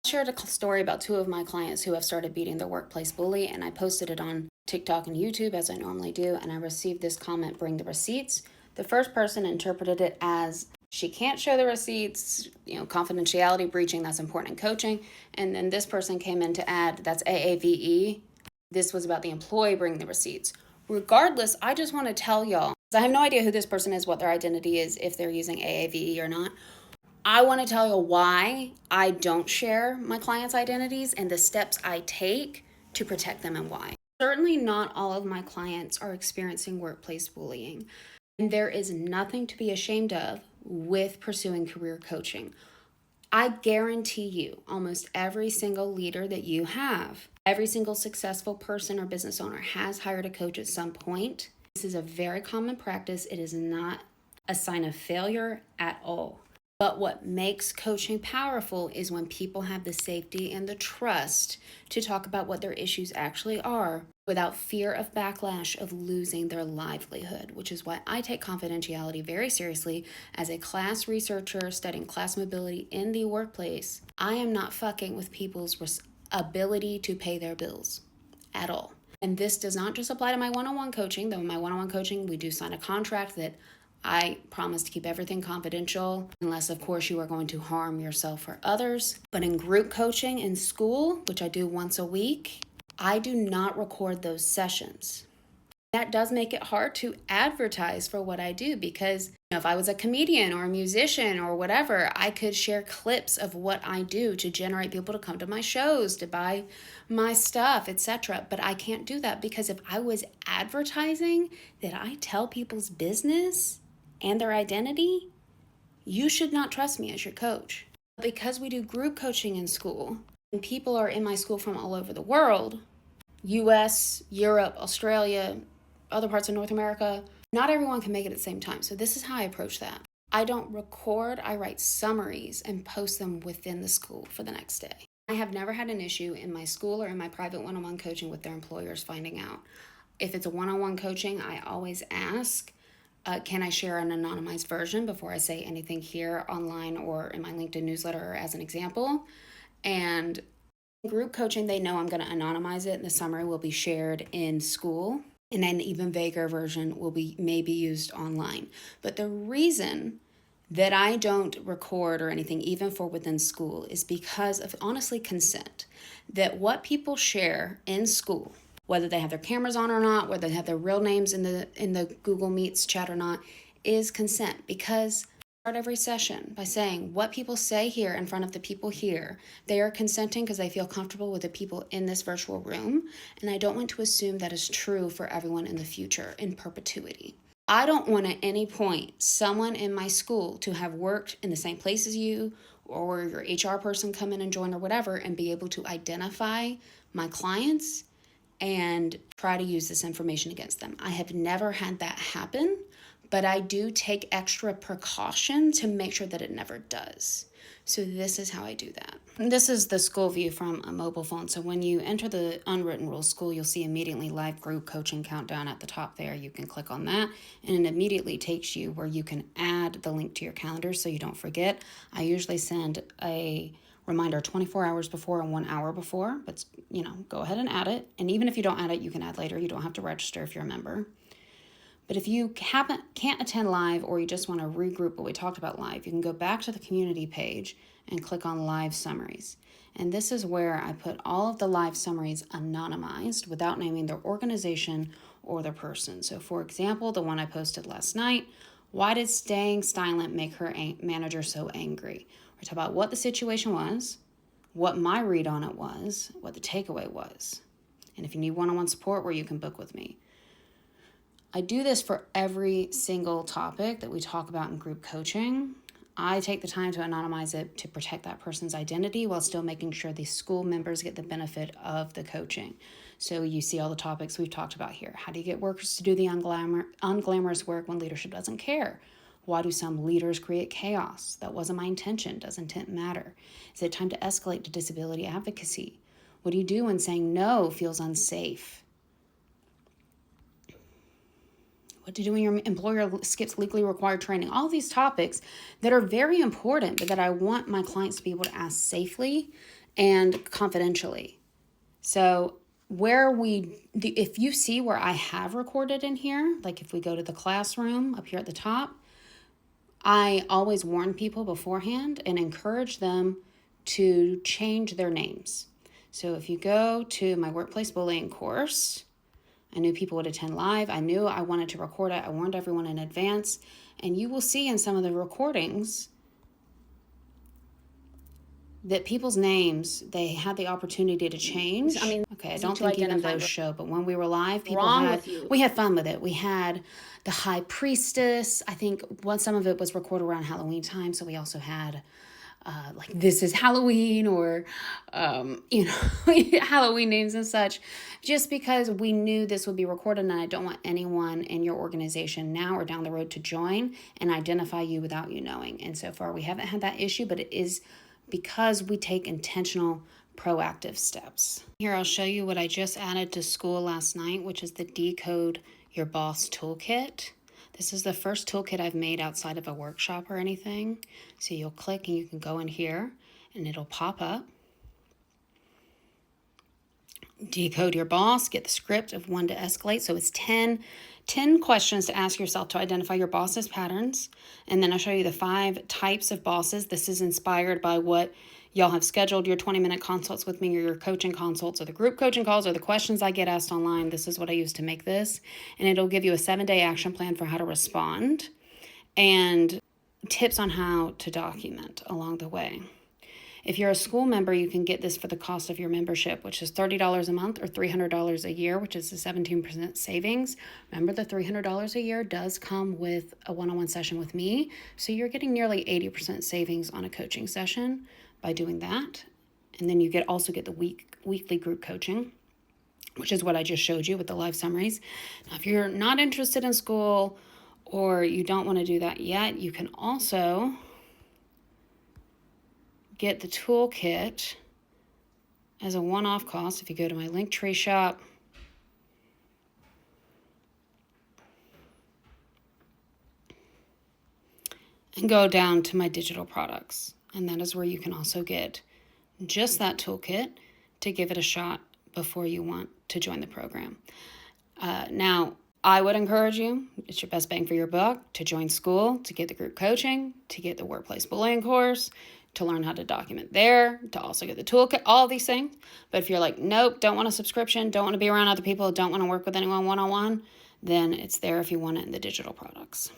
I shared a story about two of my clients who have started beating their workplace bully, and I posted it on TikTok and YouTube as I normally do, and I received this comment, bring the receipts. The first person interpreted it as she can't show the receipts, confidentiality breaching, that's important in coaching. And then this person came in to add, that's AAVE. This was about the employee bringing the receipts. Regardless, I just want to tell y'all, I have no idea who this person is, what their identity is, if they're using AAVE or not. I want to tell you why I don't share my clients' identities and the steps I take to protect them and why. Certainly not all of my clients are experiencing workplace bullying, and there is nothing to be ashamed of with pursuing career coaching. I guarantee you, almost every single leader that you have, every single successful person or business owner has hired a coach at some point. This is a very common practice. It is not a sign of failure at all. But what makes coaching powerful is when people have the safety and the trust to talk about what their issues actually are without fear of backlash of losing their livelihood, which is why I take confidentiality very seriously. As a class researcher studying class mobility in the workplace, I am not fucking with people's ability to pay their bills at all. And this does not just apply to my one-on-one coaching, though in my one-on-one coaching, we do sign a contract that I promise to keep everything confidential, unless, of course, you are going to harm yourself or others. But in group coaching in school, which I do once a week, I do not record those sessions. That does make it hard to advertise for what I do because if I was a comedian or a musician or whatever, I could share clips of what I do to generate people to come to my shows, to buy my stuff, etc. But I can't do that because if I was advertising that I tell people's business and their identity, you should not trust me as your coach. Because we do group coaching in school, and people are in my school from all over the world, US, Europe, Australia, other parts of North America, not everyone can make it at the same time. So this is how I approach that. I don't record, I write summaries and post them within the school for the next day. I have never had an issue in my school or in my private one-on-one coaching with their employers finding out. If it's a one-on-one coaching, I always ask, can I share an anonymized version before I say anything here online or in my LinkedIn newsletter as an example? And group coaching, they know I'm going to anonymize it, and the summary will be shared in school, and an even vaguer version will be maybe used online. But the reason that I don't record or anything, even for within school, is because of honestly consent. That what people share in school, whether they have their cameras on or not, whether they have their real names in the Google Meets chat or not, is consent. Because I start every session by saying what people say here in front of the people here, they are consenting because they feel comfortable with the people in this virtual room, and I don't want to assume that is true for everyone in the future in perpetuity. I don't want at any point someone in my school to have worked in the same place as you or your HR person come in and join or whatever and be able to identify my clients and try to use this information against them. I have never had that happen, but I do take extra precaution to make sure that it never does. So this is how I do that. This is the school view from a mobile phone. So when you enter the unwritten rules school, you'll see immediately live group coaching countdown at the top there. You can click on that and it immediately takes you where you can add the link to your calendar so you don't forget. I usually send a reminder 24 hours before and 1 hour before, but go ahead and add it. And even if you don't add it, you can add later. You don't have to register if you're a member. But if you can't attend live or you just want to regroup what we talked about live, you can go back to the community page and click on live summaries. And this is where I put all of the live summaries anonymized without naming their organization or their person. So for example, the one I posted last night, why did staying silent make her manager so angry? We talk about what the situation was, what my read on it was, what the takeaway was. And if you need one-on-one support, where you can book with me. I do this for every single topic that we talk about in group coaching. I take the time to anonymize it to protect that person's identity while still making sure the school members get the benefit of the coaching. So you see all the topics we've talked about here. How do you get workers to do the unglamorous work when leadership doesn't care? Why do some leaders create chaos? That wasn't my intention. Does intent matter? Is it time to escalate to disability advocacy? What do you do when saying no feels unsafe? What to do when your employer skips legally required training? All these topics that are very important, but that I want my clients to be able to ask safely and confidentially. So if you see where I have recorded in here, like if we go to the classroom up here at the top, I always warn people beforehand and encourage them to change their names. So if you go to my workplace bullying course, I knew people would attend live. I knew I wanted to record it. I warned everyone in advance. And you will see in some of the recordings that people's names, they had the opportunity to change. I don't think even those show, but when we were live, we had fun with it. We had the high priestess. I think some of it was recorded around Halloween time, so we also had like this is Halloween or Halloween names and such, just because we knew this would be recorded, and I don't want anyone in your organization now or down the road to join and identify you without you knowing. And so far we haven't had that issue, but it is because we take intentional, proactive steps. Here, I'll show you what I just added to school last night, which is the Decode Your Boss Toolkit. This is the first toolkit I've made outside of a workshop or anything. So you'll click and you can go in here and it'll pop up. Decode your boss, get the script of when to escalate. So it's 10 questions to ask yourself to identify your boss's patterns. And then I'll show you the 5 types of bosses. This is inspired by what y'all have scheduled your 20-minute consults with me, or your coaching consults, or the group coaching calls, or the questions I get asked online. This is what I use to make this. And it'll give you a 7-day action plan for how to respond and tips on how to document along the way. If you're a school member, you can get this for the cost of your membership, which is $30 a month or $300 a year, which is a 17% savings. Remember, the $300 a year does come with a one-on-one session with me. So you're getting nearly 80% savings on a coaching session by doing that. And then you also get the weekly group coaching, which is what I just showed you with the live summaries. Now, if you're not interested in school or you don't want to do that yet, you can also get the toolkit as a one-off cost. If you go to my Linktree shop, and go down to my digital products, and that is where you can also get just that toolkit to give it a shot before you want to join the program. Now, I would encourage you, it's your best bang for your buck, to join school, to get the group coaching, to get the workplace bullying course, to learn how to document there, to also get the toolkit, all these things. But if you're like, nope, don't want a subscription, don't want to be around other people, don't want to work with anyone one-on-one, then it's there if you want it in the digital products.